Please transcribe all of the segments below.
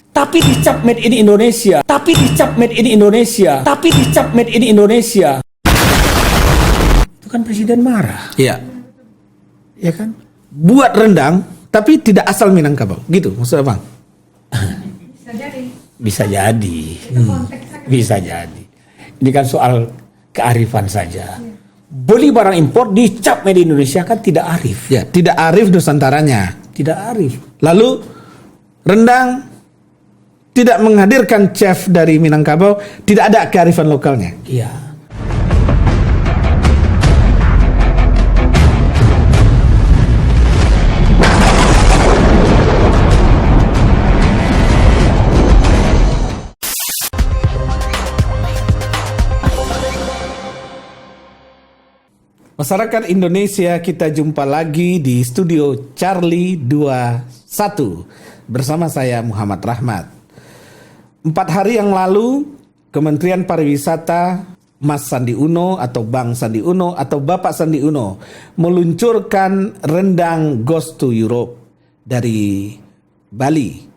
tapi dicap made in Indonesia, tapi dicap made in Indonesia, tapi dicap made in Indonesia. Itu kan presiden marah. Iya. Ya kan? Buat rendang tapi tidak asal Minangkabau. Gitu maksudnya Bang. Bisa jadi. Bisa jadi. Bisa jadi. Ini kan soal kearifan saja. Beli barang impor dicap made in Indonesia kan tidak arif. Ya, tidak arif Nusantaranya. Tidak arif. Lalu rendang tidak menghadirkan chef dari Minangkabau, tidak ada kearifan lokalnya. Iya. Masyarakat Indonesia, kita jumpa lagi di studio Charlie 21 bersama saya Muhammad Rahmat. 4 hari yang lalu Kementerian Pariwisata Mas Sandi Uno atau Bang Sandi Uno atau Bapak Sandi Uno meluncurkan rendang Ghost to Europe dari Bali.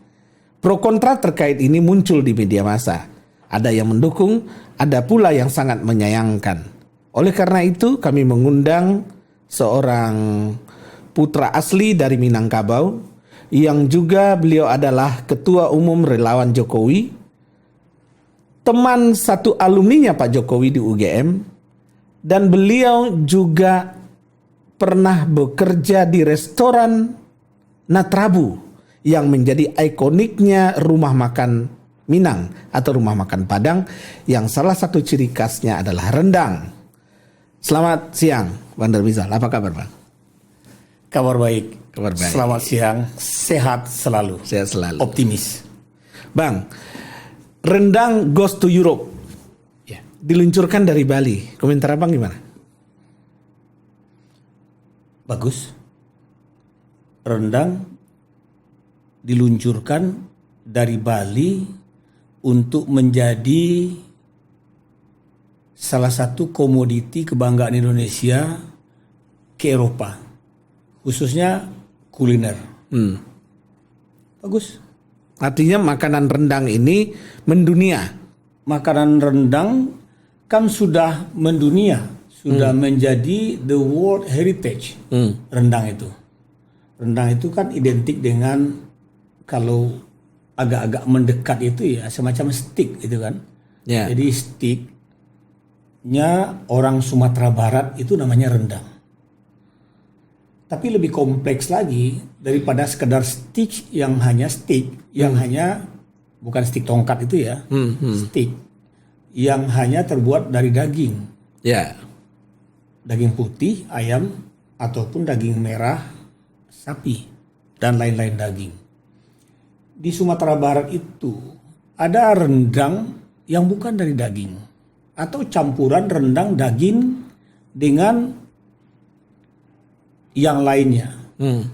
Pro kontra terkait ini muncul di media massa. Ada yang mendukung, ada pula yang sangat menyayangkan. Oleh karena itu kami mengundang seorang putra asli dari Minangkabau yang juga beliau adalah Ketua Umum Relawan Jokowi, teman satu alumninya Pak Jokowi di UGM, dan beliau juga pernah bekerja di restoran Natrabu yang menjadi ikoniknya rumah makan Minang atau rumah makan Padang yang salah satu ciri khasnya adalah rendang. Selamat siang, Bang Darbizal. Apa kabar, Bang? Kabar baik. Kabar baik. Selamat siang. Sehat selalu. Sehat selalu. Optimis. Bang, rendang Ghost to Europe Ya. diluncurkan dari Bali. Komentar Abang gimana? Bagus. Rendang diluncurkan dari Bali untuk menjadi salah satu komoditi kebanggaan Indonesia ke Eropa, khususnya kuliner. Bagus. Artinya makanan rendang ini mendunia. Makanan rendang kan sudah mendunia, sudah menjadi the world heritage. Rendang itu. Rendang itu kan identik dengan, kalau agak-agak mendekat itu ya semacam steak itu kan. Ya. Jadi steaknya orang Sumatera Barat itu namanya rendang. Tapi lebih kompleks lagi daripada sekedar steak yang hanya steak, yang hanya bukan steak tongkat itu ya, steak yang hanya terbuat dari daging, Ya. daging putih ayam ataupun daging merah sapi dan lain-lain daging. Di Sumatera Barat itu ada rendang yang bukan dari daging atau campuran rendang daging dengan yang lainnya.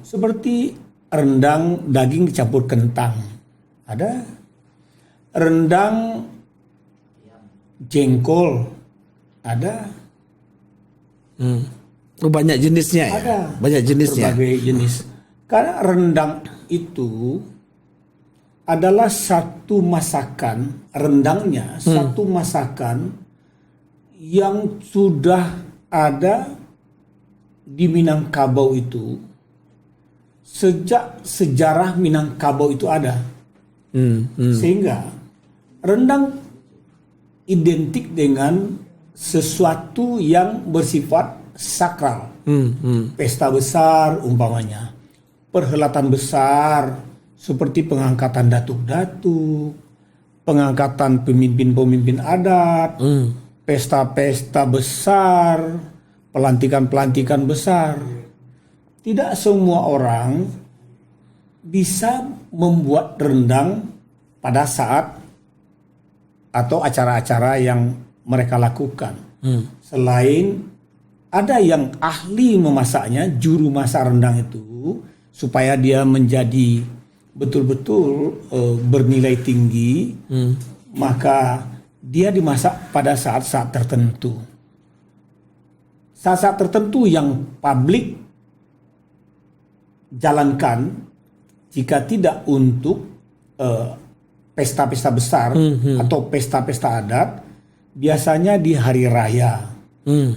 Seperti rendang daging dicampur kentang. Ada rendang jengkol. Ada. Oh, banyak jenisnya ya? Ada. Banyak jenisnya. Berbagai jenis. Karena rendang itu adalah satu masakan, rendangnya satu masakan yang sudah ada di Minangkabau itu sejak sejarah Minangkabau itu ada. Sehingga rendang identik dengan sesuatu yang bersifat sakral. Pesta besar umpamanya, perhelatan besar seperti pengangkatan datuk-datuk, pengangkatan pemimpin-pemimpin adat, pesta-pesta besar, pelantikan-pelantikan besar. Tidak semua orang bisa membuat rendang pada saat atau acara-acara yang mereka lakukan. Selain ada yang ahli memasaknya, juru masak rendang itu, supaya dia menjadi betul-betul bernilai tinggi, maka dia dimasak pada saat-saat tertentu. Saat-saat tertentu yang publik jalankan, jika tidak untuk pesta-pesta besar atau pesta-pesta adat biasanya di hari raya,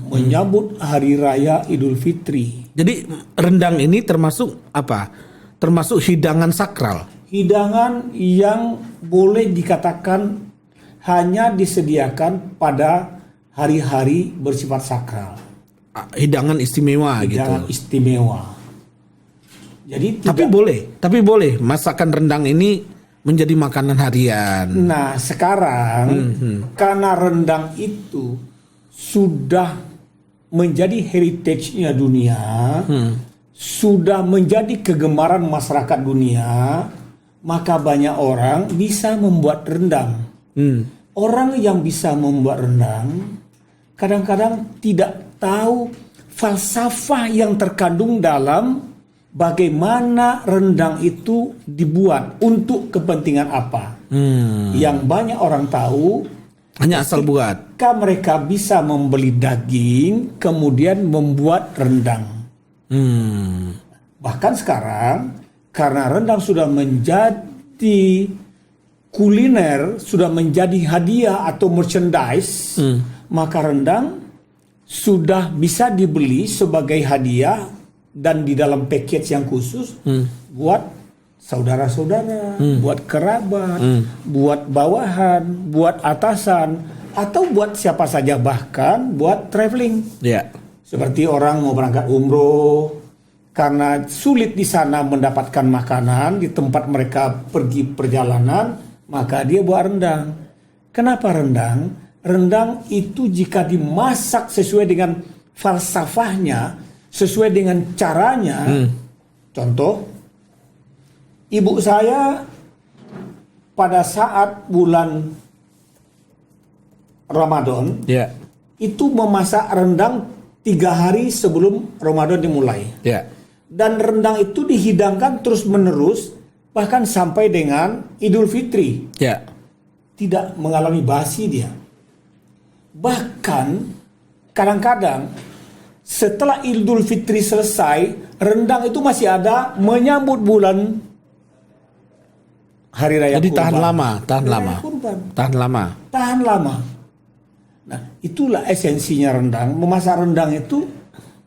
menyambut hari raya Idul Fitri. Jadi rendang ini termasuk apa? Termasuk hidangan sakral. Hidangan yang boleh dikatakan hanya disediakan pada hari-hari bersifat sakral. Hidangan istimewa Hidangan gitu. istimewa. Jadi Tapi boleh masakan rendang ini menjadi makanan harian. Nah sekarang karena rendang itu sudah menjadi heritage-nya dunia, sudah menjadi kegemaran masyarakat dunia, maka banyak orang bisa membuat rendang. Orang yang bisa membuat rendang kadang-kadang tidak tahu falsafah yang terkandung dalam bagaimana rendang itu dibuat, untuk kepentingan apa. Yang banyak orang tahu Hanya asal buat. ketika mereka bisa membeli daging kemudian membuat rendang. Bahkan sekarang karena rendang sudah menjadi kuliner, sudah menjadi hadiah atau merchandise, maka rendang sudah bisa dibeli sebagai hadiah dan di dalam package yang khusus buat saudara-saudara, buat kerabat, buat bawahan, buat atasan, atau buat siapa saja, bahkan buat traveling. Ya. Seperti orang mau berangkat umroh, karena sulit di sana mendapatkan makanan di tempat mereka pergi perjalanan, maka dia buat rendang. Kenapa rendang? Rendang itu jika dimasak sesuai dengan falsafahnya, sesuai dengan caranya. Contoh, ibu saya pada saat bulan Ramadan Ya. itu memasak rendang 3 hari sebelum Ramadan dimulai. Ya. Dan rendang itu dihidangkan terus menerus bahkan sampai dengan Idul Fitri. Ya. Tidak mengalami basi dia. Bahkan kadang-kadang setelah Idul Fitri selesai, rendang itu masih ada menyambut bulan Hari Raya Jadi Kurban. tahan lama. Hari Raya Kurban. Tahan lama. Nah, itulah esensinya rendang. Memasak rendang itu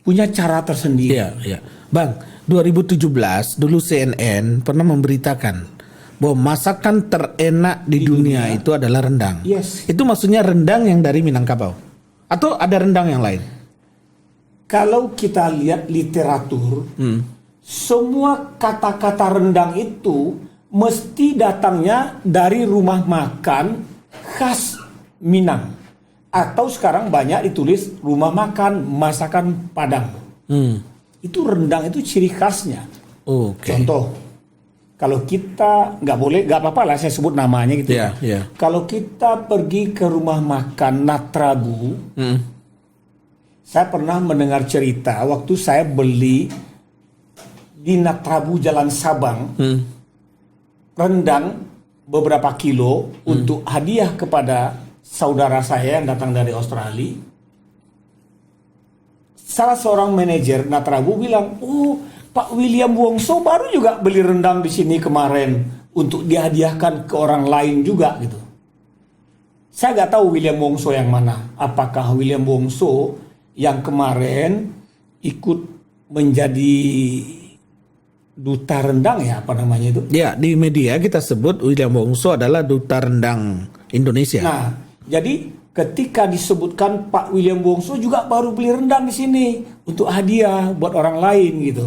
punya cara tersendiri. Iya, iya. Bang, 2017 dulu CNN pernah memberitakan bahwa masakan terenak di dunia itu adalah rendang. Yes. Itu maksudnya rendang yang dari Minangkabau. Atau ada rendang yang lain? Kalau kita lihat literatur, semua kata-kata rendang itu mesti datangnya dari rumah makan khas Minang. Atau sekarang banyak ditulis rumah makan masakan Padang. Itu rendang itu ciri khasnya. Oke. Contoh, kalau kita nggak apa-apa lah saya sebut namanya gitu. Iya, iya. Kalau kita pergi ke rumah makan Natrabu, saya pernah mendengar cerita waktu saya beli di Natrabu Jalan Sabang rendang beberapa kilo untuk hadiah kepada saudara saya yang datang dari Australia. Salah seorang manajer Natrabu bilang, "Oh, Pak William Wongso baru juga beli rendang di sini kemarin untuk dihadiahkan ke orang lain juga," gitu. Saya nggak tahu William Wongso yang mana. Apakah William Wongso yang kemarin ikut menjadi duta rendang ya, apa namanya itu? Ya, di media kita sebut William Wongso adalah duta rendang Indonesia. Nah, jadi ketika disebutkan Pak William Wongso juga baru beli rendang di sini untuk hadiah buat orang lain gitu.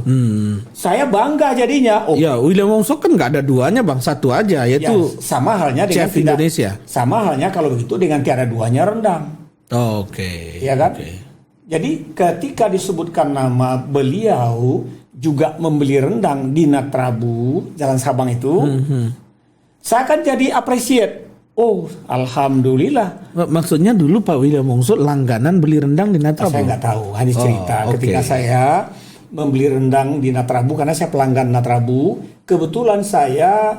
Saya bangga jadinya. Oh, Ya, William Wongso kan nggak ada duanya bang, satu aja ya, yaitu sama halnya dengan chef Indonesia. Sama halnya kalau begitu dengan tiada duanya rendang. Oke. Ya kan? Oke. Jadi ketika disebutkan nama beliau juga membeli rendang di Natrabu Jalan Sabang itu, saya kan jadi appreciate. Oh, alhamdulillah. Maksudnya dulu Pak William Wongso langganan beli rendang di Natrabu. Saya nggak tahu, hanya cerita. Oh, oke. Ketika saya membeli rendang di Natrabu, karena saya pelanggan Natrabu, kebetulan saya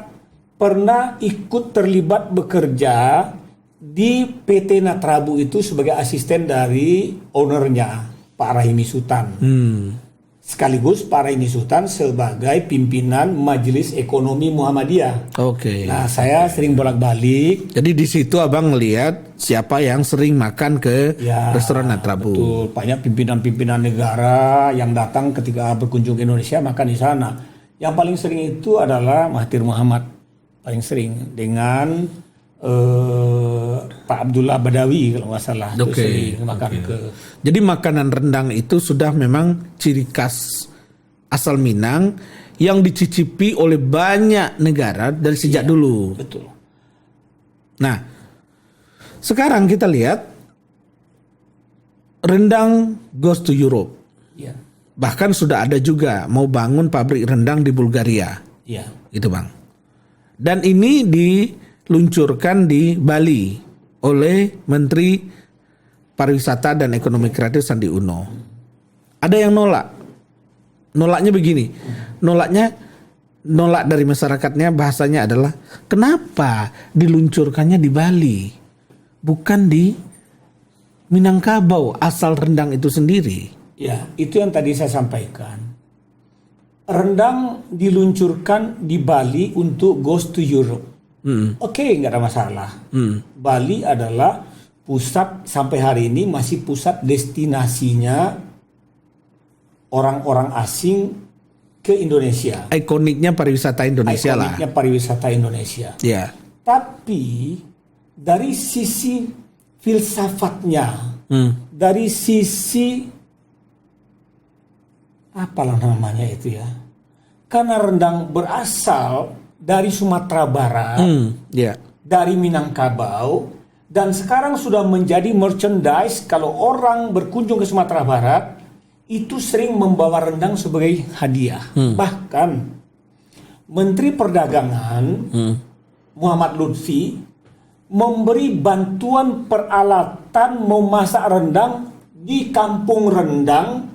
pernah ikut terlibat bekerja di PT Natrabu itu sebagai asisten dari ownernya, Pak Rahimi Sultan. sekaligus Pak Raini Sultan sebagai pimpinan Majelis Ekonomi Muhammadiyah. Oke. Nah, saya sering bolak-balik. Jadi di situ abang ngelihat siapa yang sering makan ke restoran Natrabu. Betul, banyak pimpinan-pimpinan negara yang datang ketika berkunjung ke Indonesia makan di sana. Yang paling sering itu adalah Mahathir Muhammad, paling sering dengan Pak Abdullah Badawi kalau nggak salah. Itu sering makan ke. Jadi makanan rendang itu sudah memang ciri khas asal Minang yang dicicipi oleh banyak negara dari sejak dulu. Betul. Nah, sekarang kita lihat rendang goes to Europe. Iya. Bahkan sudah ada juga mau bangun pabrik rendang di Bulgaria. Iya. Gitu Bang. Dan ini diluncurkan di Bali oleh Menteri Pariwisata dan Ekonomi Kreatif Sandi Uno. Ada yang nolak. Nolaknya begini. Nolak dari masyarakatnya bahasanya adalah kenapa diluncurkannya di Bali bukan di Minangkabau asal rendang itu sendiri. Ya, itu yang tadi saya sampaikan. Rendang diluncurkan di Bali untuk goes to Europe. Oke, nggak ada masalah. Bali adalah pusat sampai hari ini masih pusat destinasinya orang-orang asing ke Indonesia. Ikoniknya pariwisata Indonesia lah. Ikoniknya pariwisata Indonesia. Ya. Tapi dari sisi filsafatnya, dari sisi apalah namanya itu ya. Karena rendang berasal dari Sumatera Barat, dari Minangkabau, dan sekarang sudah menjadi merchandise. Kalau orang berkunjung ke Sumatera Barat, itu sering membawa rendang sebagai hadiah. Bahkan Menteri Perdagangan Muhammad Lutfi memberi bantuan peralatan memasak rendang di kampung rendang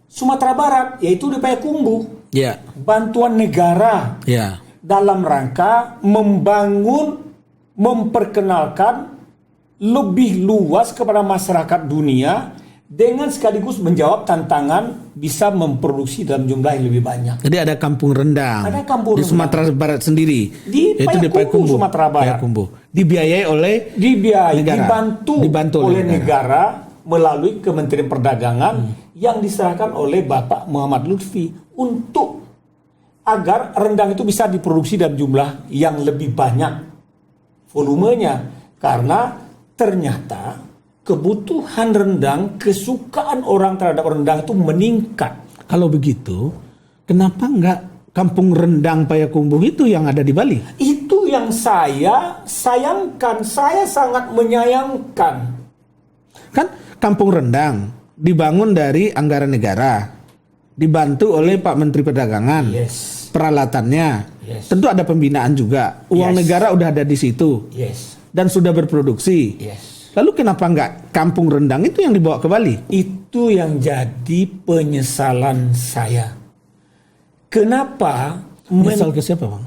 Sumatera Barat, yaitu di Payakumbuh. Ya. Bantuan negara dalam rangka memperkenalkan lebih luas kepada masyarakat dunia dengan sekaligus menjawab tantangan bisa memproduksi dalam jumlah yang lebih banyak. Jadi ada kampung rendang. Ada kampung di Sumatera Barat sendiri. Di Payakumbuh, Sumatera Barat. Dibiayai oleh negara. Dibantu oleh negara melalui Kementerian Perdagangan yang diserahkan oleh Bapak Muhammad Lutfi untuk agar rendang itu bisa diproduksi dalam jumlah yang lebih banyak volumenya, karena ternyata kebutuhan rendang, kesukaan orang terhadap rendang itu meningkat. Kalau begitu, kenapa enggak kampung rendang Payakumbuh itu yang ada di Bali? Itu yang saya sayangkan, saya sangat menyayangkan. Kan kampung rendang dibangun dari anggaran negara, dibantu oleh Pak Menteri Perdagangan. Peralatannya, tentu ada pembinaan juga. Uang negara udah ada di situ. Dan sudah berproduksi. Lalu kenapa enggak kampung rendang itu yang dibawa ke Bali? Itu yang jadi penyesalan saya. Kenapa? Menyesal ke siapa, Bang?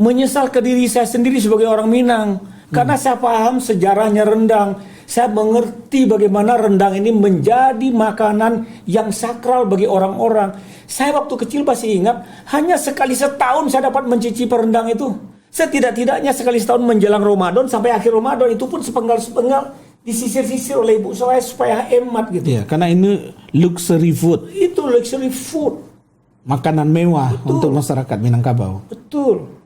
Menyesal ke diri saya sendiri sebagai orang Minang. Karena saya paham sejarahnya rendang. Saya mengerti bagaimana rendang ini menjadi makanan yang sakral bagi orang-orang. Saya waktu kecil masih ingat, hanya sekali setahun saya dapat mencicipi rendang itu. Setidak-tidaknya sekali setahun menjelang Ramadan sampai akhir Ramadan, itu pun sepenggal-sepenggal disisir-sisir oleh ibu saya supaya hemat gitu. Ya, karena ini luxury food. Itu luxury food. Makanan mewah untuk masyarakat Minangkabau. Betul.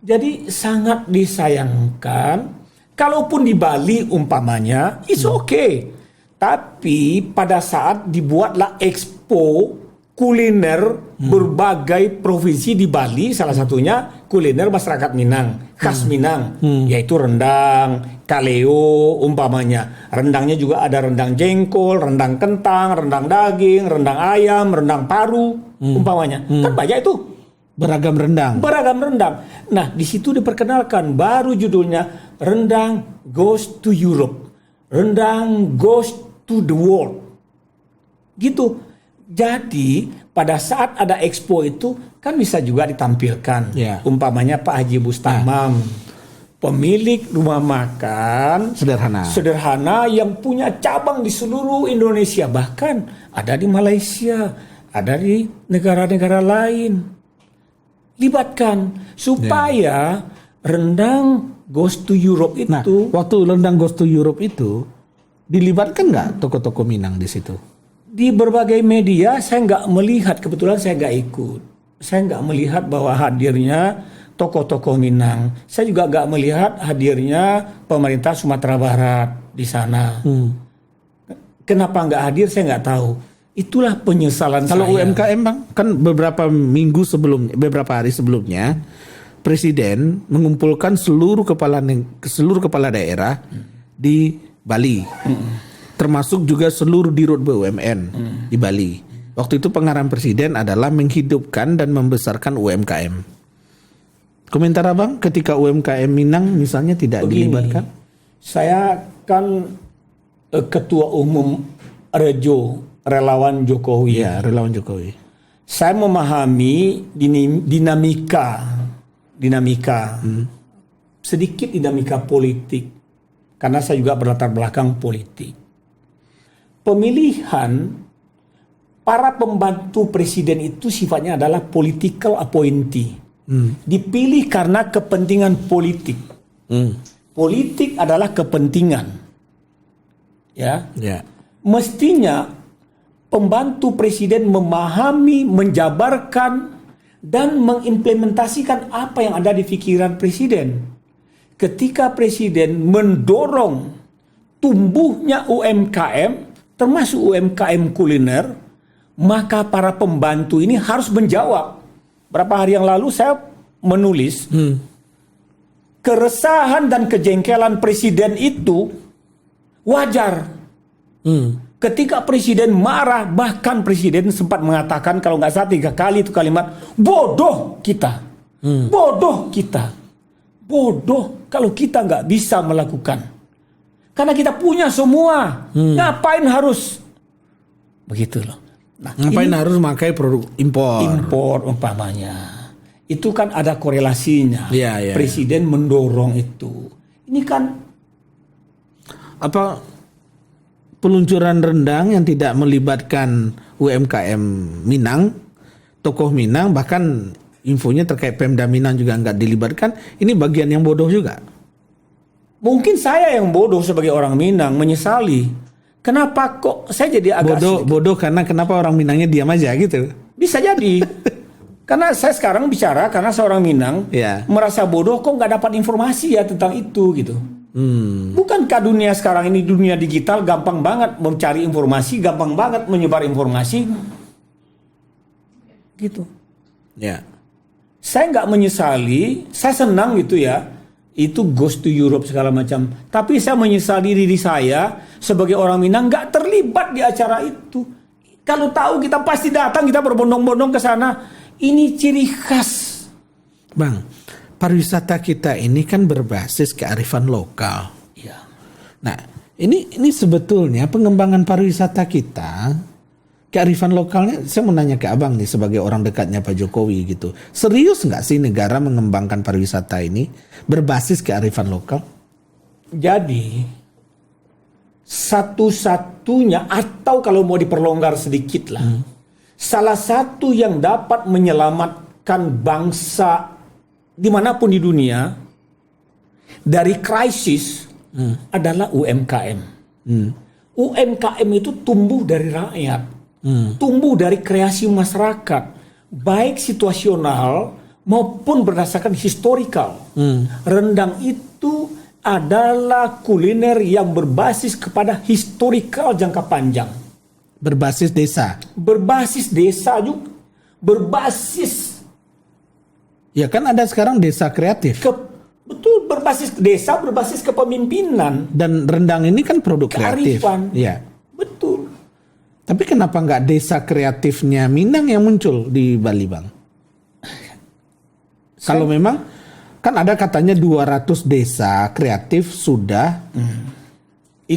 Jadi sangat disayangkan. Kalaupun di Bali umpamanya, it's okay. Tapi pada saat dibuatlah expo kuliner berbagai provinsi di Bali, salah satunya kuliner masyarakat Minang, khas Minang, yaitu rendang, kaleo umpamanya. Rendangnya juga ada rendang jengkol, rendang kentang, rendang daging, rendang ayam, rendang paru umpamanya. Kan banyak itu. Beragam rendang. Nah, di situ diperkenalkan baru judulnya rendang goes to Europe. Rendang goes to the world. Gitu. Jadi, pada saat ada expo itu kan bisa juga ditampilkan. Umpamanya Pak Haji Bustamam, pemilik rumah makan sederhana yang punya cabang di seluruh Indonesia, bahkan ada di Malaysia, ada di negara-negara lain. Libatkan supaya rendang goes to Europe itu. Nah, waktu rendang goes to Europe itu dilibatkan nggak tokoh-tokoh Minang di situ? Di berbagai media saya nggak melihat, kebetulan saya nggak ikut. Saya nggak melihat bahwa hadirnya tokoh-tokoh Minang. Saya juga nggak melihat hadirnya pemerintah Sumatera Barat di sana. Kenapa nggak hadir saya nggak tahu. Itulah penyesalan Kalau saya. UMKM Bang, kan beberapa hari sebelumnya Presiden mengumpulkan seluruh kepala daerah di Bali. Termasuk juga seluruh dirut BUMN di Bali. Waktu itu pengarahan Presiden adalah menghidupkan dan membesarkan UMKM. Komentar Abang ketika UMKM Minang misalnya tidak dilibatkan? Saya kan ketua umum Rejo Relawan Jokowi. Ya, Relawan Jokowi. Saya memahami dinamika sedikit dinamika politik karena saya juga berlatar belakang politik. Pemilihan para pembantu presiden itu sifatnya adalah political appointee. Dipilih karena kepentingan politik. Politik adalah kepentingan. Ya. Mestinya pembantu presiden memahami, menjabarkan dan mengimplementasikan apa yang ada di pikiran presiden. Ketika presiden mendorong tumbuhnya UMKM, termasuk UMKM kuliner, maka para pembantu ini harus menjawab. Berapa hari yang lalu saya menulis keresahan dan kejengkelan presiden itu wajar. Ketika presiden marah, bahkan presiden sempat mengatakan kalau nggak salah 3 kali itu kalimat bodoh kita, bodoh kita, bodoh kalau kita nggak bisa melakukan. Karena kita punya semua, ngapain harus begitu loh. Nah, ngapain harus memakai produk impor umpamanya. Itu kan ada korelasinya. Presiden mendorong itu. Ini kan apa peluncuran rendang yang tidak melibatkan UMKM Minang, tokoh Minang, bahkan infonya terkait Pemda Minang juga nggak dilibatkan. Ini bagian yang bodoh juga. Mungkin saya yang bodoh sebagai orang Minang menyesali. Kenapa kok saya jadi agak bodoh karena kenapa orang Minangnya diam aja gitu? Bisa jadi. Karena saya sekarang bicara karena seorang Minang merasa bodoh kok nggak dapat informasi ya tentang itu gitu. Bukankah dunia sekarang ini dunia digital gampang banget mencari informasi, gampang banget menyebar informasi, gitu. Saya nggak menyesali, saya senang gitu ya. Itu goes to Europe segala macam. Tapi saya menyesali diri saya sebagai orang Minang nggak terlibat di acara itu. Kalau tahu kita pasti datang, kita berbondong-bondong ke sana. Ini ciri khas. Bang, pariwisata kita ini kan berbasis kearifan lokal. Ya. Nah, ini sebetulnya pengembangan pariwisata kita, kearifan lokalnya, saya mau nanya ke Abang nih sebagai orang dekatnya Pak Jokowi gitu. Serius nggak sih negara mengembangkan pariwisata ini berbasis kearifan lokal? Jadi, satu-satunya atau kalau mau diperlonggar sedikit lah, salah satu yang dapat menyelamatkan bangsa dimanapun di dunia dari krisis adalah UMKM. UMKM itu tumbuh dari rakyat, tumbuh dari kreasi masyarakat, baik situasional maupun berdasarkan historikal. Rendang itu adalah kuliner yang berbasis kepada historikal jangka panjang. Berbasis desa. Berbasis desa juga. Berbasis. Ya kan ada sekarang desa kreatif. Betul, berbasis desa, berbasis kepemimpinan. Dan rendang ini kan produk kreatif. Kearifan. Ya. Betul. Tapi kenapa nggak desa kreatifnya Minang yang muncul di Bali, Bang? Kalau memang kan ada katanya 200 desa kreatif sudah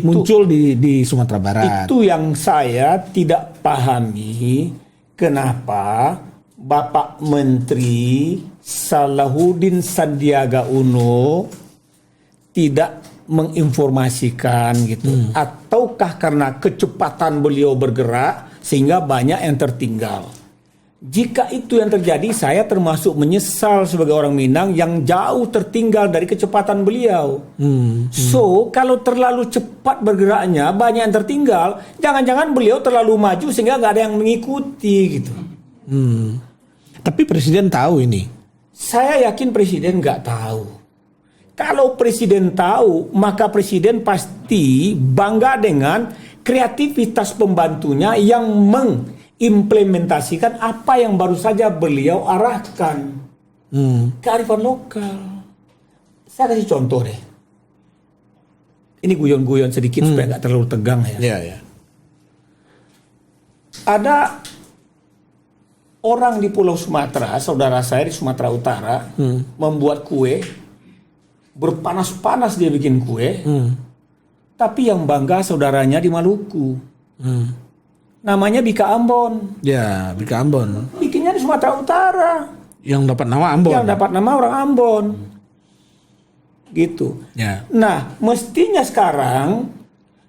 muncul di Sumatera Barat. Itu yang saya tidak pahami kenapa Bapak Menteri Salahuddin Sandiaga Uno tidak menginformasikan gitu. Ataukah karena kecepatan beliau bergerak sehingga banyak yang tertinggal. Jika itu yang terjadi, saya termasuk menyesal sebagai orang Minang yang jauh tertinggal dari kecepatan beliau. So, kalau terlalu cepat bergeraknya, banyak yang tertinggal, jangan-jangan beliau terlalu maju sehingga nggak ada yang mengikuti gitu. Tapi presiden tahu ini. Saya yakin presiden nggak tahu. Kalau presiden tahu, maka presiden pasti bangga dengan kreativitas pembantunya yang mengimplementasikan apa yang baru saja beliau arahkan. Kearifan lokal. Saya kasih contoh deh. Ini guyon-guyon sedikit supaya nggak terlalu tegang ya. Iya, ya. Ada orang di Pulau Sumatera, saudara saya di Sumatera Utara, membuat kue, berpanas-panas dia bikin kue, tapi yang bangga saudaranya di Maluku. Namanya Bika Ambon. Ya, Bika Ambon. Bikinnya di Sumatera Utara. Yang dapat nama Ambon. Yang dapat nama orang Ambon. Gitu. Ya. Nah, mestinya sekarang,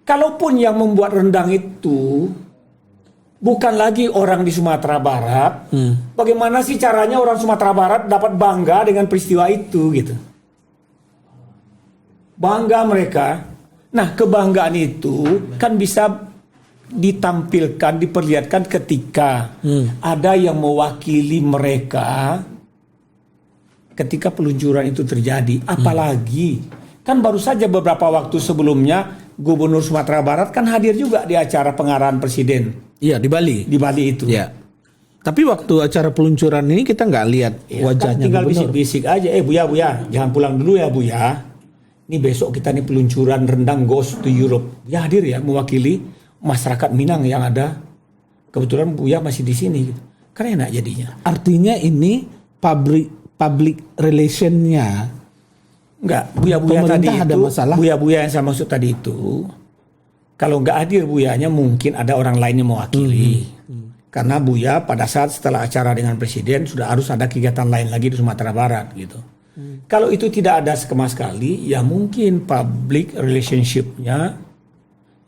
kalaupun yang membuat rendang itu bukan lagi orang di Sumatera Barat, bagaimana sih caranya orang Sumatera Barat dapat bangga dengan peristiwa itu gitu? Bangga mereka. Nah, kebanggaan itu kan bisa ditampilkan, diperlihatkan ketika ada yang mewakili mereka ketika peluncuran itu terjadi. Apalagi kan baru saja beberapa waktu sebelumnya Gubernur Sumatera Barat kan hadir juga di acara pengarahan presiden. Iya, di Bali. Di Bali itu. Ya. Tapi waktu acara peluncuran ini kita nggak lihat wajahnya kan tinggal gubernur. bisik-bisik aja. Buya, jangan pulang dulu ya Buya. Ini besok kita nih peluncuran rendang Goes to Europe. Ya hadir ya mewakili masyarakat Minang yang ada. Kebetulan Buya masih di sini gitu. Kan enak jadinya. Artinya ini public relationnya. Enggak, Buya-Buya tadi Pemerintah ada itu, masalah. Buya-Buya yang saya maksud tadi itu, kalau nggak hadir Buyanya mungkin ada orang lain yang mewakili. Karena Buya pada saat setelah acara dengan presiden sudah harus ada kegiatan lain lagi di Sumatera Barat gitu. Kalau itu tidak ada sama sekali, ya mungkin public relationship-nya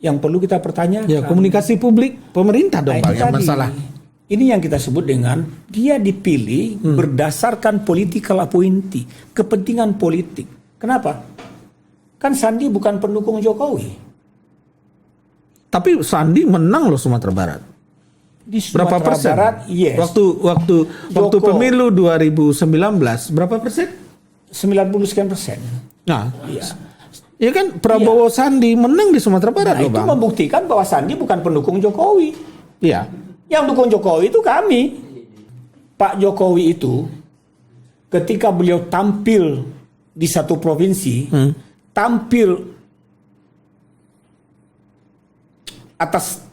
yang perlu kita pertanyakan. Ya, komunikasi publik pemerintah dong Nah, Pak itu yang tadi. masalah. Ini yang kita sebut dengan dia dipilih berdasarkan political appointee, kepentingan politik. Kenapa? Kan Sandi bukan pendukung Jokowi. Tapi Sandi menang loh Sumatera Barat. Di Berapa Sumatera persen? Barat, yes. Waktu Joko. pemilu 2019 berapa persen? 90 sekian persen. Nah, Iya. ya kan Prabowo Sandi menang di Sumatera Barat Nah, loh itu Bang. membuktikan bahwa Sandi bukan pendukung Jokowi. Iya. Yang dukung Jokowi itu kami. Pak Jokowi itu ketika beliau tampil di satu provinsi, tampil atas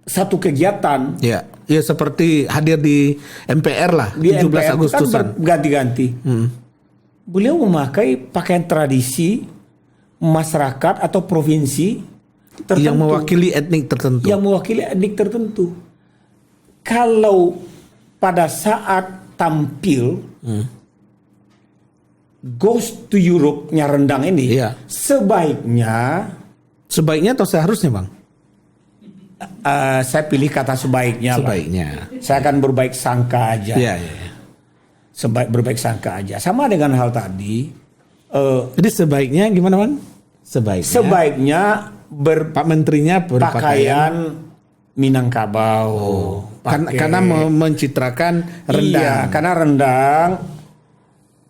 satu kegiatan Ya, ya seperti hadir di MPR lah di 17 MPR Agustusan. kan berganti-ganti. Beliau memakai pakaian tradisi masyarakat atau provinsi tertentu. Yang mewakili etnik tertentu. Yang mewakili etnik tertentu. Kalau pada saat tampil Goes to Europe-nya rendang ini, Iya. Sebaiknya atau seharusnya Bang? saya pilih kata sebaiknya. Lah. Sebaiknya. Saya akan berbaik sangka aja. Iya, iya. Berbaik sangka aja. Sama dengan hal tadi. Jadi sebaiknya gimana Bang? Sebaiknya Pak Menterinya berpakaian pakaian Minangkabau. karena mencitrakan rendang. Iya, karena rendang.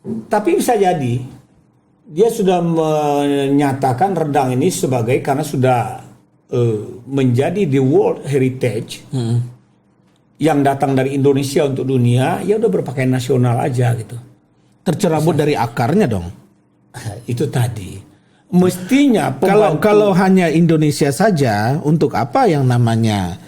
Tapi bisa jadi dia sudah menyatakan rendang ini sebagai karena sudah menjadi the World Heritage yang datang dari Indonesia untuk dunia, ya udah berpakaian nasional aja gitu. Tercerabut dari akarnya dong. Itu tadi. Mestinya Kalau hanya Indonesia saja, untuk apa yang namanya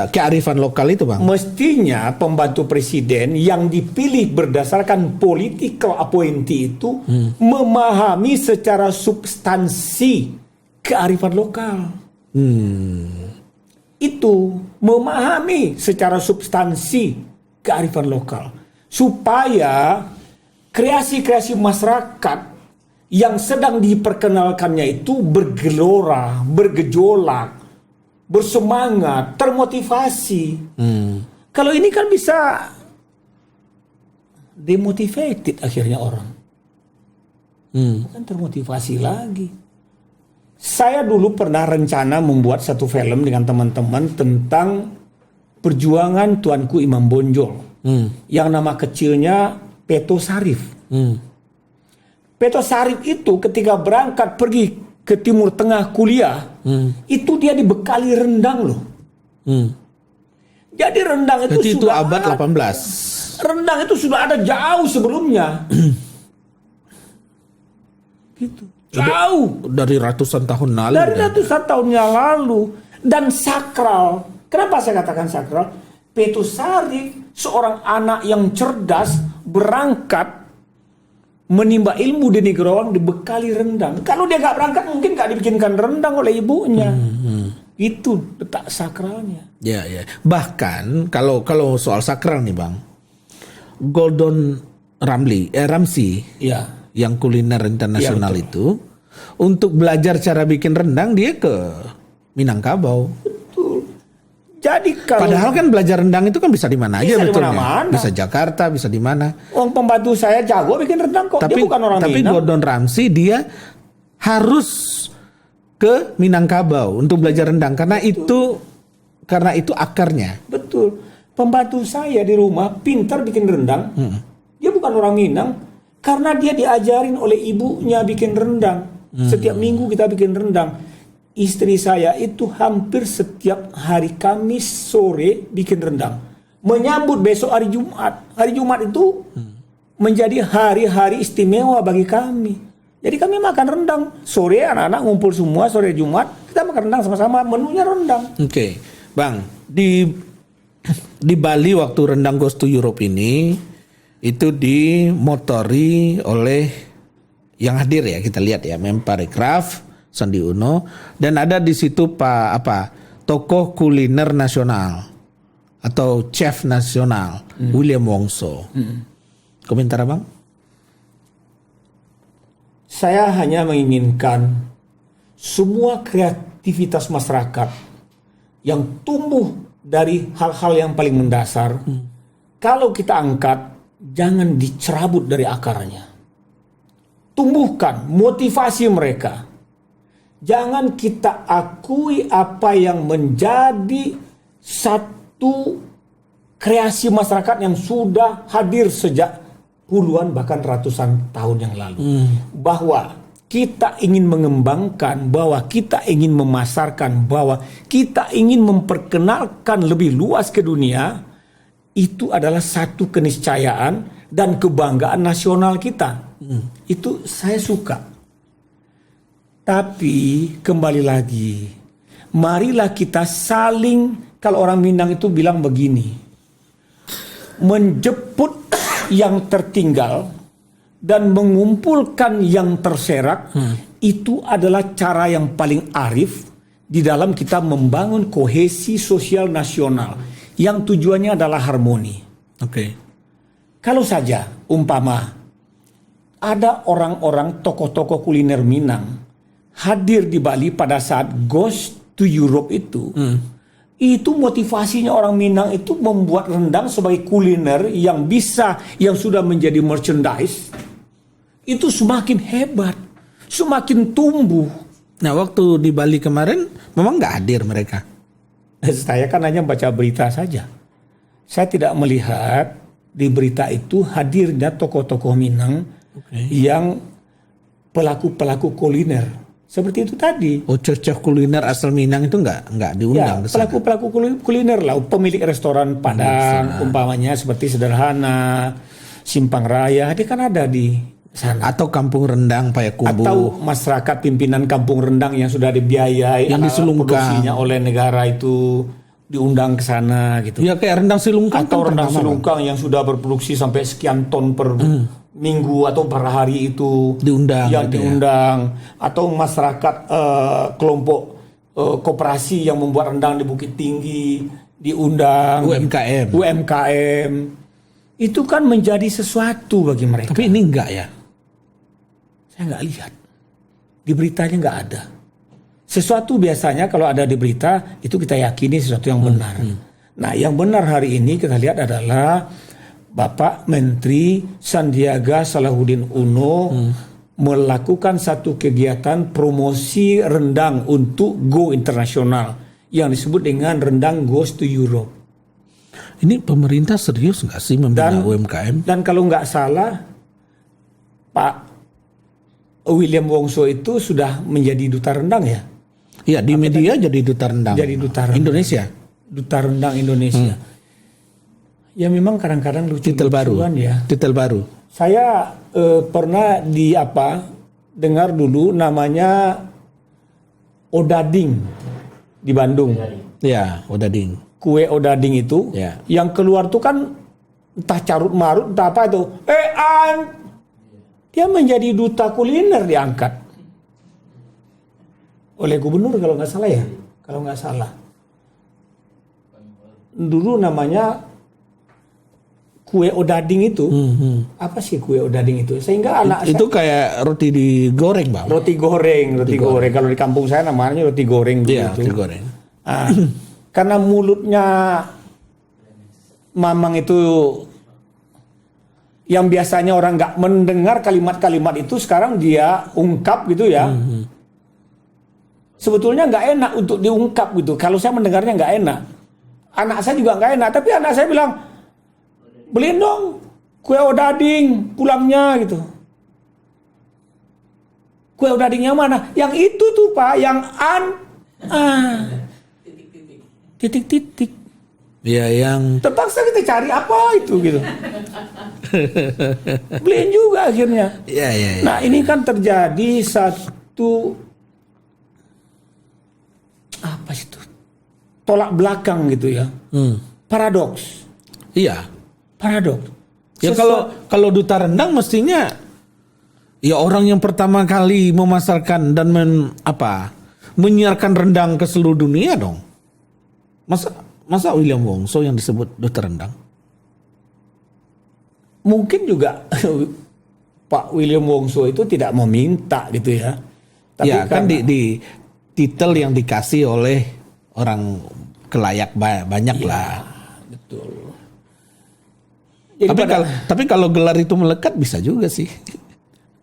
kearifan lokal itu Bang? mestinya pembantu presiden yang dipilih berdasarkan political appointee itu memahami secara substansi kearifan lokal. Itu memahami secara substansi kearifan lokal supaya kreasi-kreasi masyarakat yang sedang diperkenalkannya itu bergelora, bergejolak, bersemangat, termotivasi. Kalau ini kan bisa demotivated akhirnya orang. Bukan termotivasi lagi. Saya dulu pernah rencana membuat satu film dengan teman-teman tentang perjuangan Tuanku Imam Bonjol. Yang nama kecilnya Peto Sarif. Peto Sarif itu ketika berangkat pergi ke Timur Tengah kuliah, itu dia dibekali rendang loh. Jadi rendang itu Berarti itu sudah abad 18. Rendang itu sudah ada jauh sebelumnya. Gitu. Jauh. Dari ratusan tahun lalu. Dari ratusan tahunnya lalu. Dan sakral. Kenapa saya katakan sakral? Peto Sarif, seorang anak yang cerdas, berangkat menimba ilmu di Negrawang dibekali rendang. Kalau dia nggak berangkat mungkin nggak dibikinkan rendang oleh ibunya. Itu letak sakralnya. Ya, ya. Bahkan kalau soal sakral nih Bang, Gordon Ramsay Ya. yang kuliner internasional Iya, itu, untuk belajar cara bikin rendang dia ke Minangkabau. Jadi kalau Padahal kan belajar rendang itu kan bisa di mana aja Bisa di betulnya. mana-mana. Bisa Jakarta, bisa di mana. pembantu saya jago bikin rendang kok. Dia bukan orang tapi Minang. Gordon Ramsay dia harus ke Minangkabau untuk belajar rendang karena itu akarnya. Betul. Pembantu saya di rumah pintar bikin rendang. Dia bukan orang Minang karena dia diajarin oleh ibunya bikin rendang. Setiap minggu kita bikin rendang. Istri saya itu hampir setiap hari Kamis sore bikin rendang. Menyambut besok hari Jumat. Hari Jumat itu menjadi hari-hari istimewa bagi kami. Jadi kami makan rendang. Sore anak-anak ngumpul semua sore Jumat. Kita makan rendang sama-sama. Menunya rendang. Oke, Bang, di Bali waktu rendang Goes to Europe ini itu dimotori oleh yang hadir ya, kita lihat ya, Menparekraf Sandi Uno, dan ada di situ tokoh kuliner nasional atau chef nasional William Wongso. Komentar Bang? Saya hanya menginginkan semua kreativitas masyarakat yang tumbuh dari hal-hal yang paling mendasar, kalau kita angkat, jangan dicerabut dari akarnya. Tumbuhkan motivasi mereka. Jangan kita akui apa yang menjadi satu kreasi masyarakat yang sudah hadir sejak puluhan bahkan ratusan tahun yang lalu. Bahwa kita ingin mengembangkan, bahwa kita ingin memasarkan, bahwa kita ingin memperkenalkan lebih luas ke dunia, itu adalah satu keniscayaan dan kebanggaan nasional kita. Itu saya suka. Tapi kembali lagi, marilah kita saling, kalau orang Minang itu bilang begini, menjemput yang tertinggal dan mengumpulkan yang terserak, itu adalah cara yang paling arif di dalam kita membangun kohesi sosial nasional yang tujuannya adalah harmoni. Oke. Kalau saja umpama ada orang-orang tokoh-tokoh kuliner Minang hadir di Bali pada saat Goes to Europe itu motivasinya orang Minang itu membuat rendang sebagai kuliner yang sudah menjadi merchandise, itu semakin hebat, semakin tumbuh. Nah waktu di Bali kemarin memang nggak hadir mereka. Saya kan hanya baca berita saja. Saya tidak melihat di berita itu hadirnya tokoh-tokoh Minang yang pelaku-pelaku kuliner. Seperti itu tadi. Oh, chef kuliner asal Minang itu nggak diundang ke sana. Pelaku-pelaku kuliner lah, pemilik restoran Padang umpamanya seperti Sederhana, Simpang Raya, dia kan ada di sana. Atau Kampung Rendang Payakumbuh. Atau masyarakat pimpinan Kampung Rendang yang sudah dibiayai, yang disulungkan produksinya oleh negara itu diundang ke sana gitu. Ya kayak rendang silungkang. Atau kan rendang terkenal, silungkang yang sudah berproduksi sampai sekian ton per minggu atau per hari itu diundang, yang gitu diundang. Atau masyarakat kelompok koperasi yang membuat rendang di Bukit Tinggi diundang. UMKM itu kan menjadi sesuatu bagi mereka. Tapi ini enggak ya? Saya nggak lihat di beritanya, nggak ada. Sesuatu biasanya kalau ada di berita itu kita yakini sesuatu yang benar. Nah, yang benar hari ini kita lihat adalah Bapak Menteri Sandiaga Salahuddin Uno melakukan satu kegiatan promosi rendang untuk go internasional yang disebut dengan rendang goes to Europe. Ini pemerintah serius nggak sih membina UMKM? Dan kalau nggak salah, Pak William Wongso itu sudah menjadi duta rendang ya? Iya, di media jadi duta rendang. Jadi duta rendang. Indonesia. Duta rendang Indonesia. Ya memang kadang-kadang Titel baru. ya. Titel baru. Saya pernah dengar dulu namanya odading di Bandung. Ya, odading. Kue odading itu Ya. yang keluar tuh kan entah carut marut entah apa itu. Dia menjadi duta kuliner diangkat oleh gubernur kalau nggak salah ya. Kalau nggak salah. Dulu namanya kue odading itu. Apa sih kue odading itu? Sehingga anak Itu kayak roti digoreng, Bang. roti goreng. Kalau di kampung saya namanya roti goreng Iya, gitu. roti goreng. Ah, karena mulutnya Mamang itu yang biasanya orang nggak mendengar kalimat-kalimat itu sekarang dia ungkap gitu ya. Sebetulnya nggak enak untuk diungkap gitu. Kalau saya mendengarnya nggak enak. Anak saya juga nggak enak. Tapi anak saya bilang, beliin dong kue odading pulangnya gitu. Kue odadingnya mana? Yang itu tuh Pak, yang titik-titik. Ya, yang Terpaksa kita cari apa itu gitu. Beliin juga akhirnya. ya. Nah ini kan terjadi satu apa sih itu? Tolak belakang gitu ya. Paradoks. Iya. Paradoks. Ya kalau duta rendang mestinya ya orang yang pertama kali memasarkan dan menyiarkan rendang ke seluruh dunia dong. Masa William Wongso yang disebut duta rendang? Mungkin juga Pak William Wongso itu tidak meminta gitu ya. Tapi Ya kan di titel yang dikasih oleh orang kelayak banyak lah. betul. Jadi Tapi kalau gelar itu melekat bisa juga sih.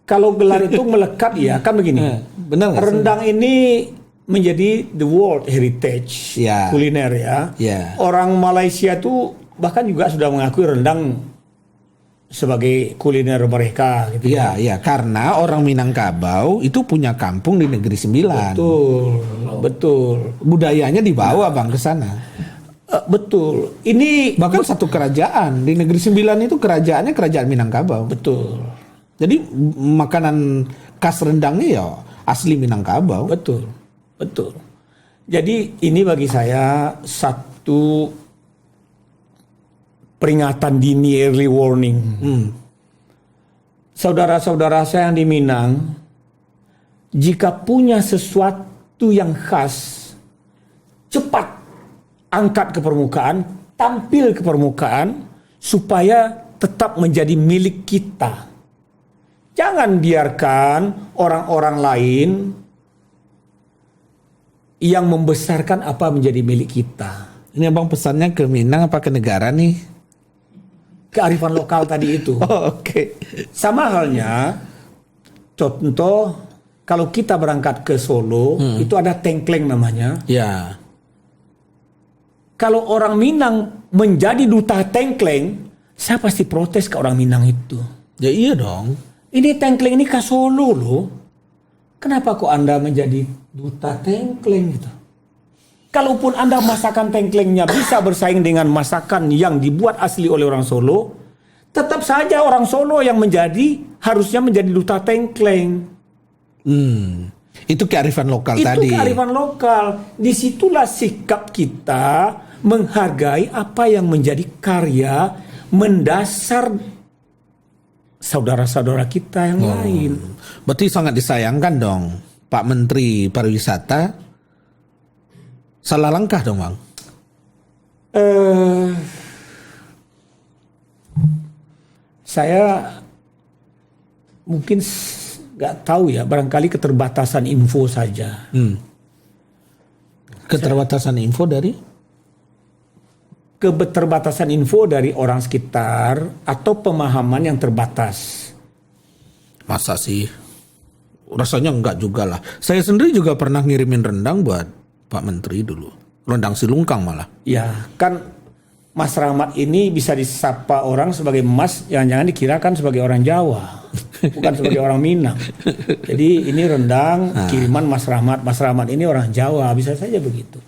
kalau gelar itu melekat ya kan begini. Benar nggak sih? Rendang ini menjadi the world heritage Ya. kuliner ya. Ya. Orang Malaysia tuh bahkan juga sudah mengakui rendang sebagai kuliner mereka gitu Iya, iya, karena orang Minangkabau itu punya kampung di Negeri Sembilan. Betul. Budayanya dibawa Bang ke sana. Betul. Ini Bahkan satu kerajaan di Negeri Sembilan itu kerajaannya kerajaan Minangkabau. betul. Jadi makanan khas rendangnya ya asli Minangkabau. Betul. Jadi ini bagi saya satu peringatan dini, early warning. Saudara-saudara saya yang di Minang, jika punya sesuatu yang khas, cepat angkat ke permukaan, tampil ke permukaan, supaya tetap menjadi milik kita. Jangan biarkan orang-orang lain yang membesarkan apa menjadi milik kita. Ini Abang pesannya ke Minang apa ke negara nih? Kearifan lokal tadi itu. Oke. Sama halnya, contoh kalau kita berangkat ke Solo, itu ada tengkleng namanya. Ya. Kalau orang Minang menjadi duta tengkleng, saya pasti protes ke orang Minang itu. Ya iya dong. Ini tengkleng ini ke Solo loh. Kenapa kok Anda menjadi duta tengkleng gitu? Kalaupun Anda masakan tengklengnya bisa bersaing dengan masakan yang dibuat asli oleh orang Solo, tetap saja orang Solo yang harusnya menjadi duta tengkleng. Itu kearifan lokal Itu tadi. kearifan lokal. Disitulah sikap kita menghargai apa yang menjadi karya mendasar saudara-saudara kita yang lain. Berarti sangat disayangkan dong Pak Menteri Pariwisata salah langkah dong Bang. Saya mungkin nggak tahu ya, barangkali keterbatasan info saja. Keterbatasan info dari Keterbatasan info dari orang sekitar atau pemahaman yang terbatas. masa sih? Rasanya enggak juga lah. Saya sendiri juga pernah ngirimin rendang buat Pak Menteri dulu. Rendang silungkang malah. Ya, kan Mas Rahmat ini bisa disapa orang sebagai Mas, jangan-jangan dikirakan sebagai orang Jawa, bukan sebagai orang Minang. Jadi ini rendang kiriman Mas Rahmat. Mas Rahmat ini orang Jawa, bisa saja begitu.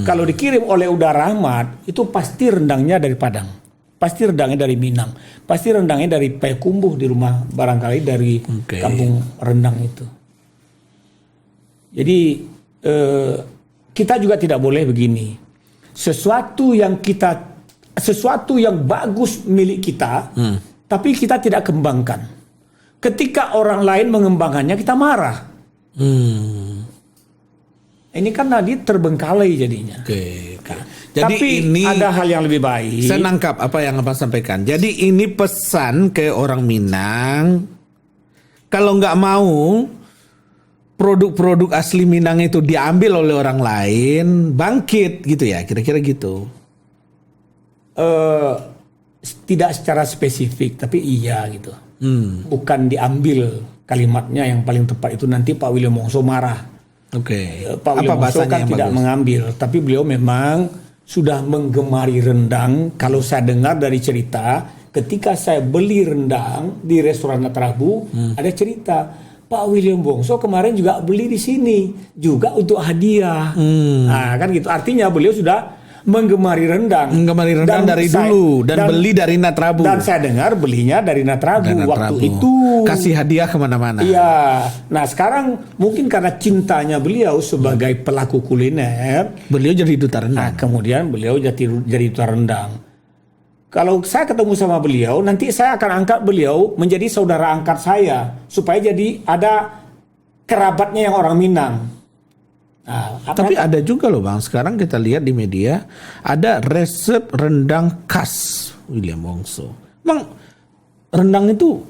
Kalau dikirim oleh Uda Rahmat, itu pasti rendangnya dari Padang, pasti rendangnya dari Minang, pasti rendangnya dari Payakumbuh di rumah, barangkali dari kampung rendang itu. Jadi kita juga tidak boleh begini. Sesuatu yang bagus milik kita, tapi kita tidak kembangkan. Ketika orang lain mengembangkannya, kita marah. Ini kan tadi terbengkalai jadinya. Oke. Jadi Tapi ini ada hal yang lebih baik. saya nangkap apa yang Abang sampaikan. Jadi ini pesan ke orang Minang, kalau nggak mau produk-produk asli Minang itu diambil oleh orang lain, bangkit gitu ya, kira-kira gitu. Tidak secara spesifik, tapi iya gitu. Bukan diambil kalimatnya, yang paling tepat itu nanti Pak William Wongso marah. Oke. Pak William Wongso kan tidak mengambil, tapi beliau memang sudah menggemari rendang. Kalau saya dengar dari cerita, ketika saya beli rendang di restoran Natrabu, ada cerita Pak William Wongso kemarin juga beli di sini juga untuk hadiah. Nah, kan gitu. Artinya beliau sudah menggemari rendang. Menggemari rendang dari dulu dan beli dari Natrabu. Dan saya dengar belinya dari Natrabu waktu itu. Kasih hadiah kemana-mana. Iya. Nah sekarang mungkin karena cintanya beliau sebagai pelaku kuliner, Beliau jadi duta nah rendang. kemudian beliau jadi duta rendang. Kalau saya ketemu sama beliau, nanti saya akan angkat beliau menjadi saudara angkat saya, supaya jadi ada kerabatnya yang orang Minang. Nah, Tapi ada juga loh Bang, sekarang kita lihat di media ada resep rendang khas William Wongso. Bang, rendang itu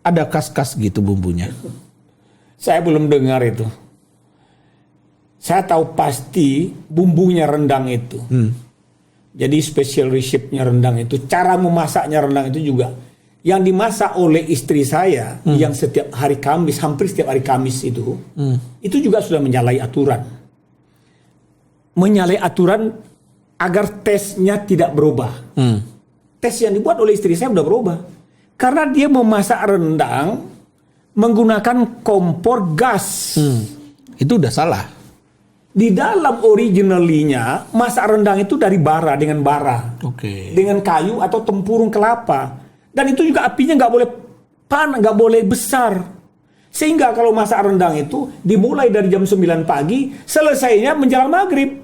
ada khas-khas gitu bumbunya. saya belum dengar itu. Saya tahu pasti bumbunya rendang itu. Jadi special recipe-nya rendang itu, cara memasaknya rendang itu juga yang dimasak oleh istri saya yang setiap hari Kamis, hampir setiap hari Kamis itu juga sudah menyalahi aturan. Menyalahi aturan agar tesnya tidak berubah. Tes yang dibuat oleh istri saya sudah berubah. Karena dia memasak rendang menggunakan kompor gas. Itu udah salah. Di dalam originalinya masak rendang itu dari bara, dengan bara. Oke. Dengan kayu atau tempurung kelapa. Dan itu juga apinya nggak boleh panas, nggak boleh besar. Sehingga kalau masak rendang itu dimulai dari jam 9 pagi, selesainya menjelang maghrib.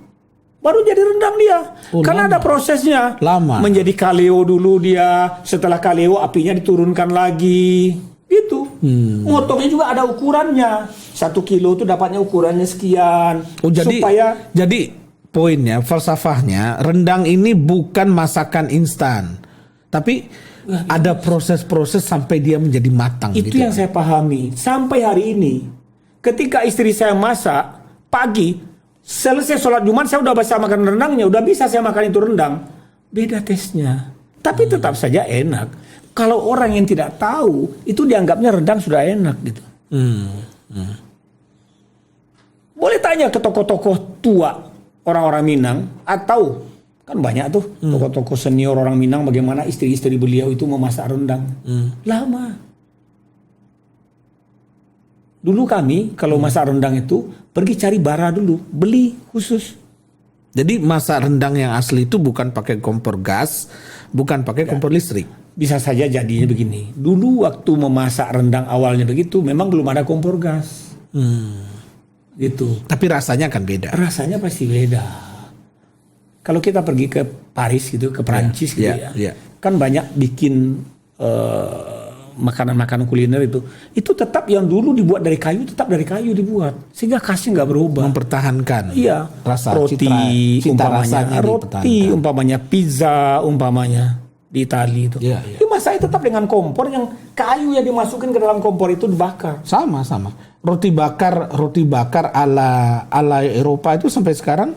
Baru jadi rendang dia. Karena lama. ada prosesnya. Lama. Menjadi kaleo dulu dia. Setelah kaleo apinya diturunkan lagi. Gitu. Motongnya juga ada ukurannya. 1 kilo itu dapatnya ukurannya sekian. Jadi poinnya, falsafahnya, rendang ini bukan masakan instan. Tapi ada proses-proses sampai dia menjadi matang. Itu gitu. yang saya pahami. Sampai hari ini, ketika istri saya masak pagi, selesai sholat Jumat saya udah bisa makan rendangnya, udah bisa saya makan itu rendang. Beda tesnya, tapi tetap saja enak. Kalau orang yang tidak tahu, itu dianggapnya rendang sudah enak gitu. Boleh tanya ke tokoh-tokoh tua orang-orang Minang, atau kan banyak tuh tokoh-tokoh senior orang Minang bagaimana istri-istri beliau itu memasak rendang. Lama. Dulu kami kalau masak rendang itu pergi cari bara dulu, beli khusus. Jadi masak rendang yang asli itu bukan pakai kompor gas, bukan pakai kompor listrik. Bisa saja jadinya begini. Dulu waktu memasak rendang awalnya begitu, memang belum ada kompor gas. Gitu. Tapi rasanya akan beda. Rasanya pasti beda. Kalau kita pergi ke Paris gitu, ke Perancis gitu ya, kan banyak bikin makanan-makanan kuliner itu tetap yang dulu dibuat dari kayu, tetap dari kayu dibuat, sehingga khasnya nggak berubah. Mempertahankan. Iya. Rasa roti, cita umpamanya rasanya roti, umpamanya pizza, umpamanya di Itali itu. Iya. Dimasak tetap dengan kompor yang kayu yang dimasukin ke dalam kompor itu dibakar. Sama. roti bakar ala Eropa itu sampai sekarang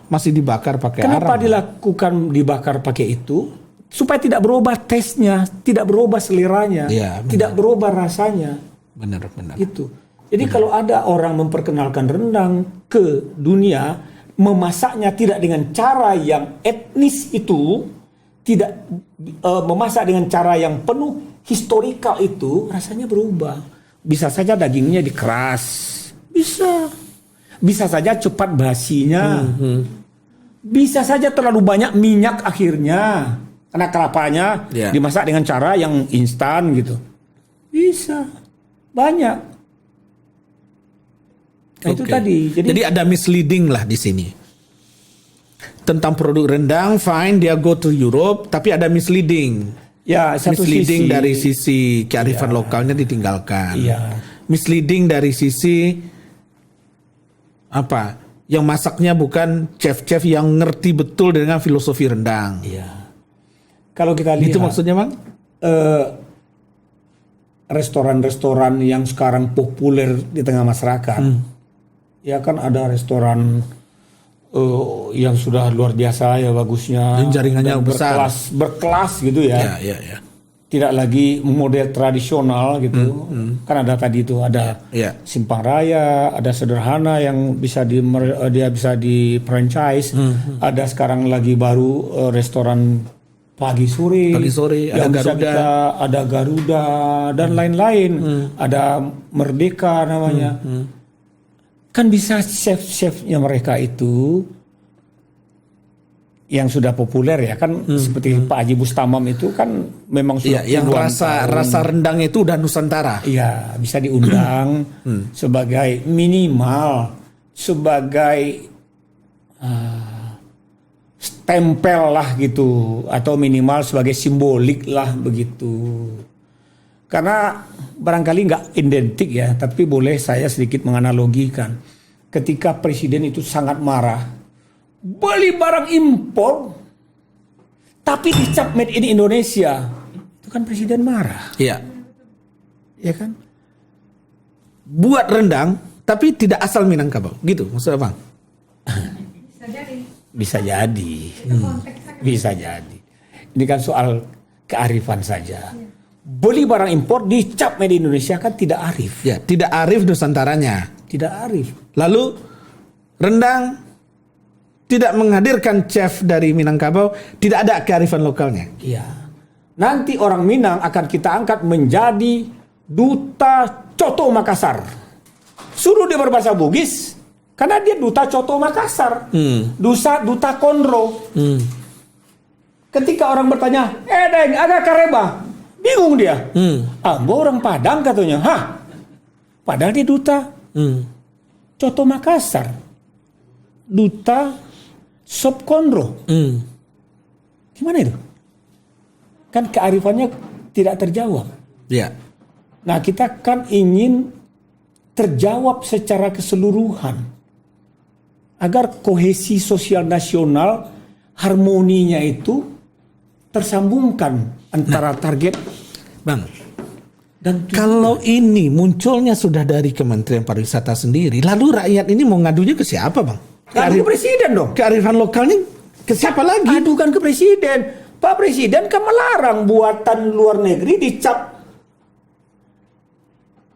masih dibakar pakai Kenapa arang. dilakukan dibakar pakai itu? Supaya tidak berubah taste-nya, tidak berubah seleranya, Iya, benar. tidak berubah rasanya. Benar. Itu. Jadi kalau ada orang memperkenalkan rendang ke dunia, memasaknya tidak dengan cara yang etnis itu, tidak memasak dengan cara yang penuh historikal itu, rasanya berubah. Bisa saja dagingnya dikeras, bisa saja cepat basinya, bisa saja terlalu banyak minyak akhirnya, karena kelapanya Ya. dimasak dengan cara yang instan gitu, bisa banyak. Nah, itu Oke. tadi. Jadi ada misleading lah di sini. Tentang produk rendang, fine dia go to Europe, tapi ada misleading. ya satu Misleading sisi dari sisi kearifan lokalnya ditinggalkan. Iya. Misleading dari sisi apa? Yang masaknya bukan chef-chef yang ngerti betul dengan filosofi rendang. Iya. Kalau kita lihat Itu maksudnya, Bang? Restoran-restoran yang sekarang populer di tengah masyarakat, ya kan ada restoran yang sudah luar biasa ya bagusnya, Dan jaringannya dan besar. berkelas gitu ya. Ya. Tidak lagi model tradisional gitu. Kan ada tadi itu ada Ya. simpang raya, ada sederhana yang bisa dia bisa di franchise. Ada sekarang lagi baru restoran pagi sore, ada yang bisa Garuda. ada Garuda dan lain-lain. Ada Merdeka namanya. Kan bisa chef-chefnya mereka itu yang sudah populer ya kan, seperti Pak Haji Bustamam itu kan memang sudah Iya, yang puluhan rasa tahun. rendang itu udah Nusantara. Iya, bisa diundang sebagai minimal sebagai stempel lah gitu, atau minimal sebagai simbolik lah begitu. Karena barangkali nggak identik ya, tapi boleh saya sedikit menganalogikan. Ketika presiden itu sangat marah, beli barang impor, tapi dicap made in Indonesia, itu kan presiden marah, Iya. ya kan? Buat rendang tapi tidak asal Minangkabau. Gitu maksudnya, Bang? Bisa jadi. Bisa jadi, Itu konteksnya kan. bisa jadi. Ini kan soal kearifan saja. Beli barang impor dicap made in Indonesia kan tidak arif, Ya, tidak arif Nusantaranya. tidak arif. Lalu rendang tidak menghadirkan chef dari Minangkabau, tidak ada kearifan lokalnya. Iya. Nanti orang Minang akan kita angkat menjadi duta Coto Makassar. Suruh dia berbahasa Bugis, karena dia duta Coto Makassar. Duta Konro. Ketika orang bertanya, Deng, ada kareba? Bingung dia. Gua orang Padang katanya. Hah? Padahal dia duta Coto Makassar. Duta Sop Konro. Gimana itu? Kan kearifannya tidak terjawab. Ya. Nah, kita kan ingin terjawab secara keseluruhan agar kohesi sosial nasional, harmoninya itu tersambungkan antara target Bang, dan kalau ini munculnya sudah dari Kementerian Pariwisata sendiri, lalu rakyat ini mau ngadunya ke siapa, Bang? adu ke presiden dong. Kearifan lokalnya ke siapa lagi? Adukan ke presiden. Pak Presiden kan melarang buatan luar negeri dicap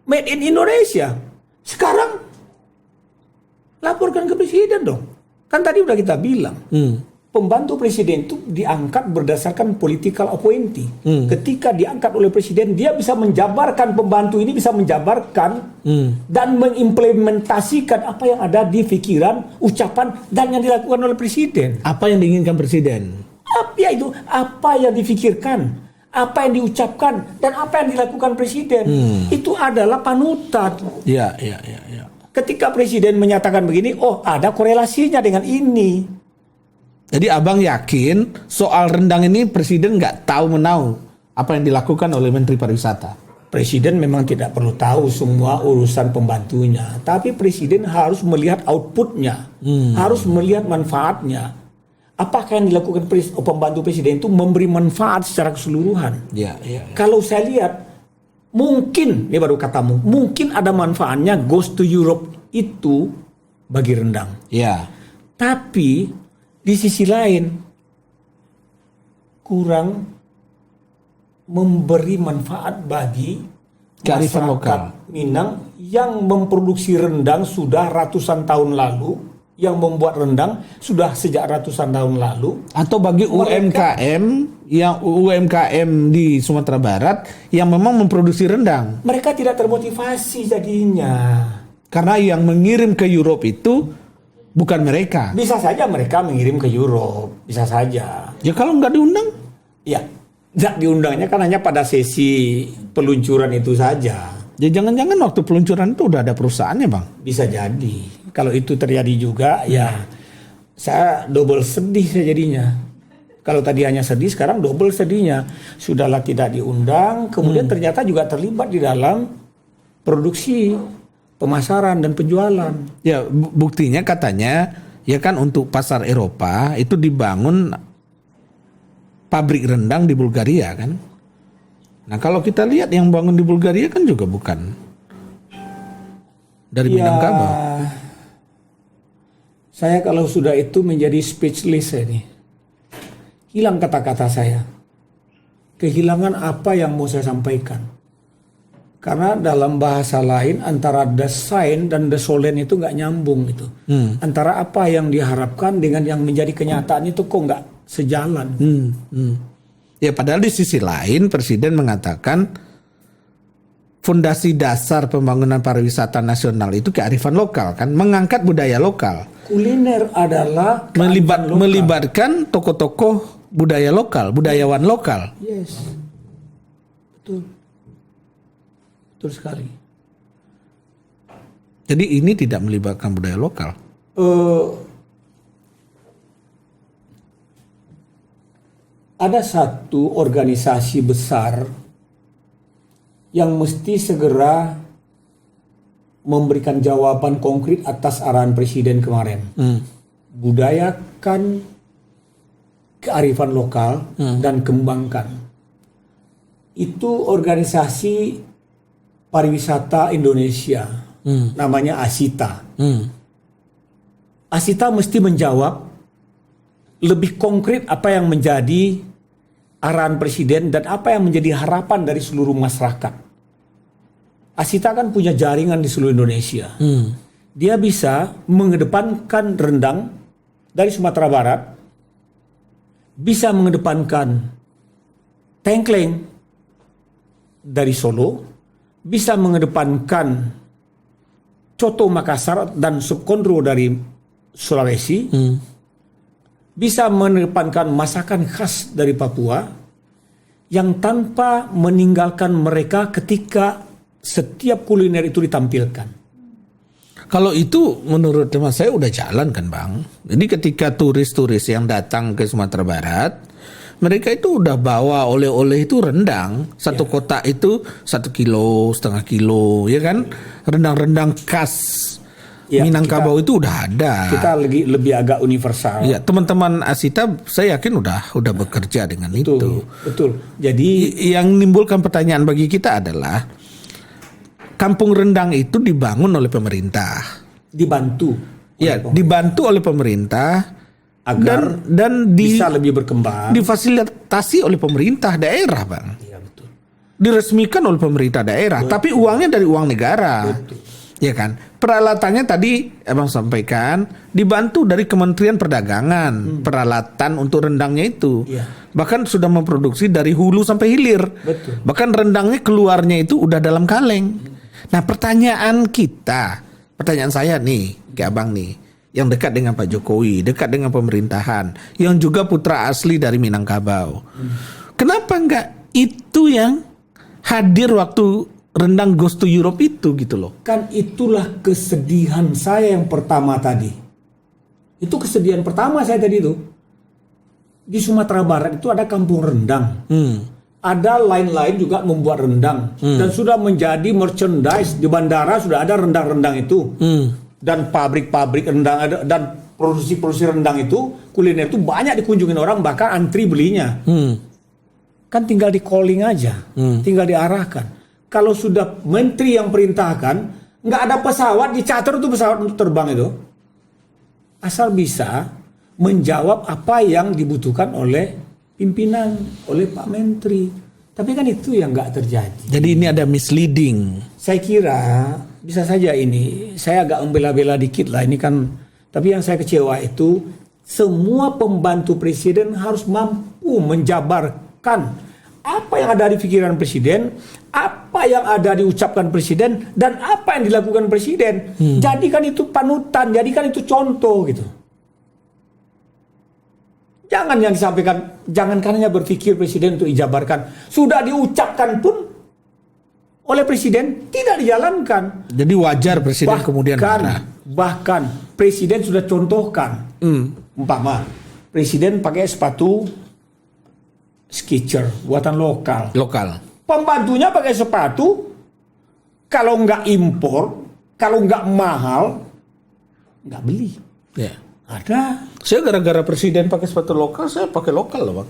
made in Indonesia. Sekarang laporkan ke presiden dong. Kan tadi udah kita bilang. Pembantu presiden itu diangkat berdasarkan political appointee. Ketika diangkat oleh presiden, dia bisa menjabarkan, pembantu ini bisa menjabarkan dan mengimplementasikan apa yang ada di pikiran, ucapan, dan yang dilakukan oleh presiden. Apa yang diinginkan presiden? Apa itu? Apa yang difikirkan, apa yang diucapkan, dan apa yang dilakukan presiden. Itu adalah panutan. Ya. Ketika presiden menyatakan begini, oh ada korelasinya dengan ini. Jadi abang yakin soal rendang ini presiden nggak tahu menau apa yang dilakukan oleh Menteri Pariwisata? Presiden memang tidak perlu tahu semua urusan pembantunya, tapi presiden harus melihat outputnya, harus melihat manfaatnya. Apakah yang dilakukan pembantu presiden itu memberi manfaat secara keseluruhan? Ya. Kalau saya lihat Mungkin, ini baru katamu, mungkin ada manfaatnya Ghost to Europe itu bagi rendang. Ya. Tapi di sisi lain kurang memberi manfaat bagi Kearifan masyarakat lokal. Minang yang memproduksi rendang sudah ratusan tahun lalu, yang membuat rendang sudah sejak ratusan tahun lalu. Atau bagi UMKM yang UMKM di Sumatera Barat yang memang memproduksi rendang. Mereka tidak termotivasi jadinya. Karena yang mengirim ke Europe itu bukan mereka. Bisa saja mereka mengirim ke Europe, bisa saja. Ya kalau nggak diundang, Ya, nggak diundangnya kan hanya pada sesi peluncuran itu saja. ya jangan-jangan waktu peluncuran itu udah ada perusahaannya, Bang. Bisa jadi. Kalau itu terjadi juga, ya saya double sedih saya jadinya. Kalau tadi hanya sedih, sekarang double sedihnya. Sudahlah tidak diundang, kemudian ternyata juga terlibat di dalam produksi, pemasaran dan penjualan. Ya buktinya katanya ya kan untuk pasar Eropa itu dibangun pabrik rendang di Bulgaria kan. Nah kalau kita lihat yang bangun di Bulgaria kan juga bukan dari Minangkabau. Saya kalau sudah itu menjadi speechless saya nih. Hilang kata-kata saya. Kehilangan apa yang mau saya sampaikan. Karena dalam bahasa lain antara desain dan desolen itu nggak nyambung gitu. Antara apa yang diharapkan dengan yang menjadi kenyataan itu kok nggak sejalan. Ya padahal di sisi lain Presiden mengatakan fondasi dasar pembangunan pariwisata nasional itu kearifan lokal kan, mengangkat budaya lokal. Kuliner adalah kearifan lokal. Melibatkan tokoh-tokoh budaya lokal, budayawan lokal. Yes. Betul. Betul sekali. Jadi ini tidak melibatkan budaya lokal. Ada satu organisasi besar yang mesti segera memberikan jawaban konkret atas arahan Presiden kemarin. Budayakan kearifan lokal dan kembangkan. Itu organisasi pariwisata Indonesia, namanya ASITA. ASITA mesti menjawab lebih konkret apa yang menjadi arahan Presiden dan apa yang menjadi harapan dari seluruh masyarakat. ASITA kan punya jaringan di seluruh Indonesia. Dia bisa mengedepankan rendang dari Sumatera Barat, bisa mengedepankan tengkleng dari Solo, bisa mengedepankan coto Makassar dan subkondro dari Sulawesi, bisa mengedepankan masakan khas dari Papua yang tanpa meninggalkan mereka ketika setiap kuliner itu ditampilkan. Kalau itu menurut teman saya udah jalan kan Bang. Jadi ketika turis-turis yang datang ke Sumatera Barat, mereka itu udah bawa oleh-oleh itu rendang. Satu kotak itu 1,5 kilo, ya kan? Rendang-rendang khas Minangkabau itu udah ada. Kita lebih agak universal. Ya, teman-teman ASITA saya yakin udah bekerja dengan itu. Betul. Jadi yang menimbulkan pertanyaan bagi kita adalah kampung rendang itu dibangun oleh pemerintah. dibantu. Ya, dibantu oleh pemerintah agar dan bisa lebih berkembang. difasilitasi oleh pemerintah daerah, Bang. Iya, betul. Diresmikan oleh pemerintah daerah, tapi uangnya dari uang negara. Betul. Ya kan? Peralatannya tadi Abang sampaikan dibantu dari Kementerian Perdagangan, peralatan untuk rendangnya itu. Iya. Bahkan sudah memproduksi dari hulu sampai hilir. Betul. Bahkan rendangnya keluarnya itu udah dalam kaleng. Nah, pertanyaan saya nih, ke Abang nih, yang dekat dengan Pak Jokowi, dekat dengan pemerintahan, yang juga putra asli dari Minangkabau. Kenapa enggak itu yang hadir waktu rendang Ghost to Europe itu gitu loh? Kan itulah kesedihan saya yang pertama tadi. Itu kesedihan pertama saya tadi itu. Di Sumatera Barat itu ada kampung rendang. Ada lain-lain juga membuat rendang. Dan sudah menjadi merchandise. Di bandara sudah ada rendang-rendang itu. Dan pabrik-pabrik rendang ada, dan produksi-produksi rendang itu, kuliner itu banyak dikunjungin orang, bahkan antri belinya. Kan tinggal di calling aja. Tinggal diarahkan. kalau sudah menteri yang perintahkan, nggak ada pesawat, dicatur itu pesawat untuk terbang itu. Asal bisa menjawab apa yang dibutuhkan oleh pimpinan, oleh Pak Menteri. Tapi kan itu yang nggak terjadi. Jadi ini ada misleading. Saya kira bisa saja ini, saya agak membela-bela dikit lah ini kan. Tapi yang saya kecewa itu semua pembantu presiden harus mampu menjabarkan apa yang ada di pikiran presiden, apa yang ada diucapkan presiden, dan apa yang dilakukan presiden. Jadikan itu panutan, jadikan itu contoh gitu. Jangan yang disampaikan, jangan hanya berpikir presiden untuk dijabarkan. Sudah diucapkan pun oleh presiden tidak dijalankan. Jadi wajar presiden kemudian marah. Bahkan presiden sudah contohkan. Umpama presiden pakai sepatu Skechers buatan lokal. Pembantunya pakai sepatu, kalau nggak impor, kalau nggak mahal, nggak beli. Ya. Ada. Saya gara-gara presiden pakai sepatu lokal, saya pakai lokal loh, Bang.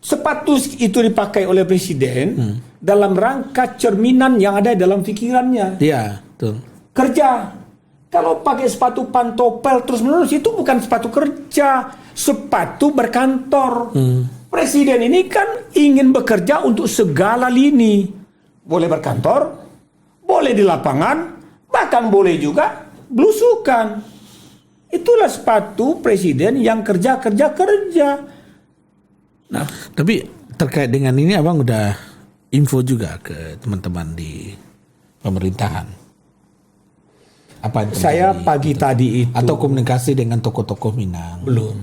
Sepatu itu dipakai oleh presiden dalam rangka cerminan yang ada dalam pikirannya. Iya, betul. Kerja. Kalau pakai sepatu pantopel terus-menerus, itu bukan sepatu kerja, sepatu berkantor. Presiden ini kan ingin bekerja untuk segala lini. Boleh berkantor, boleh di lapangan, bahkan boleh juga belusukan. Itulah sepatu presiden yang kerja. Nah, tapi terkait dengan ini Abang udah info juga ke teman-teman di pemerintahan. Apa yang terjadi? saya pagi tadi itu Atau komunikasi dengan tokoh-tokoh Minang? belum.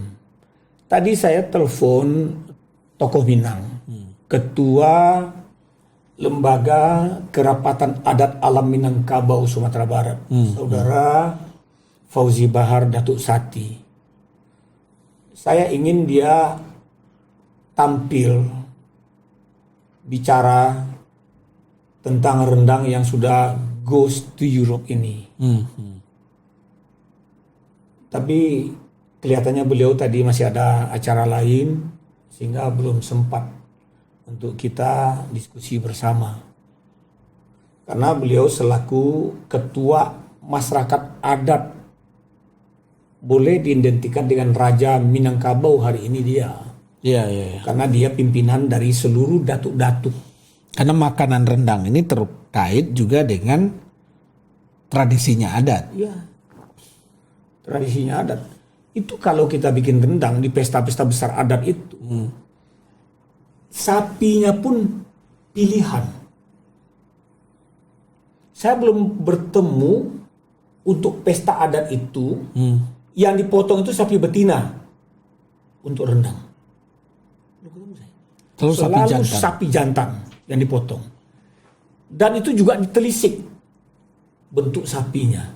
Tadi saya telepon tokoh Minang, ketua Lembaga Kerapatan Adat Alam Minangkabau Sumatera Barat, Saudara Fauzi Bahar Datuk Sati. Saya ingin dia tampil bicara tentang rendang yang sudah goes to Europe ini. Tapi kelihatannya beliau tadi masih ada acara lain sehingga belum sempat untuk kita diskusi bersama. Karena beliau selaku ketua masyarakat adat boleh diidentikan dengan Raja Minangkabau hari ini dia. Iya. Karena dia pimpinan dari seluruh datuk-datuk. Karena makanan rendang ini terkait juga dengan tradisinya adat. Iya. Tradisinya adat. Itu kalau kita bikin rendang di pesta-pesta besar adat itu, sapinya pun pilihan. Saya belum bertemu untuk pesta adat itu yang dipotong itu sapi betina untuk rendang. Selalu sapi jantan yang dipotong. Dan itu juga ditelisik bentuk sapinya.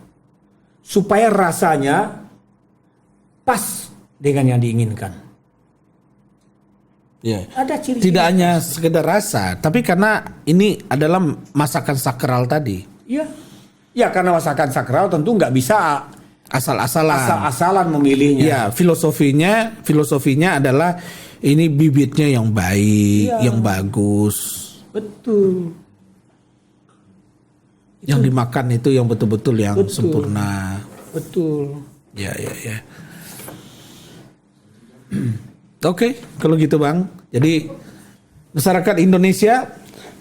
Supaya rasanya pas dengan yang diinginkan. Ya. Ada ciri-ciri. Tidak hanya sekedar rasa, tapi karena ini adalah masakan sakral tadi. Iya. Ya karena masakan sakral tentu nggak bisa Asal-asalan memilihnya. Ya, filosofinya adalah ini bibitnya yang baik, yang bagus. Betul. Yang dimakan itu yang betul-betul yang sempurna. Betul. Ya. Oke, kalau gitu Bang. Jadi masyarakat Indonesia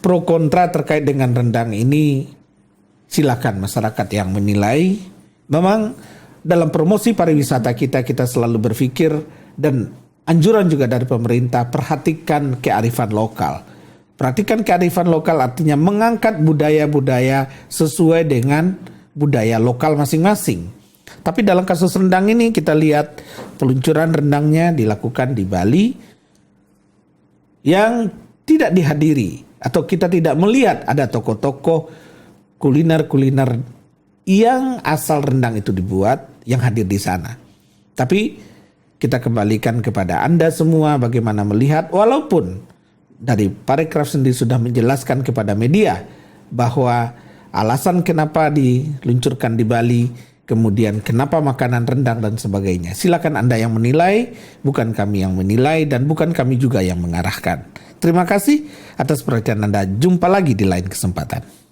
pro kontra terkait dengan rendang ini, silakan masyarakat yang menilai. Memang dalam promosi pariwisata kita selalu berpikir, dan anjuran juga dari pemerintah, perhatikan kearifan lokal. Perhatikan kearifan lokal artinya mengangkat budaya-budaya sesuai dengan budaya lokal masing-masing. Tapi dalam kasus rendang ini kita lihat peluncuran rendangnya dilakukan di Bali yang tidak dihadiri, atau kita tidak melihat ada tokoh-tokoh kuliner-kuliner yang asal rendang itu dibuat yang hadir di sana. Tapi kita kembalikan kepada Anda semua bagaimana melihat, walaupun dari Parekraf sendiri sudah menjelaskan kepada media bahwa alasan kenapa diluncurkan di Bali kemudian kenapa makanan rendang dan sebagainya. Silakan Anda yang menilai, bukan kami yang menilai dan bukan kami juga yang mengarahkan. Terima kasih atas perhatian Anda. Jumpa lagi di lain kesempatan.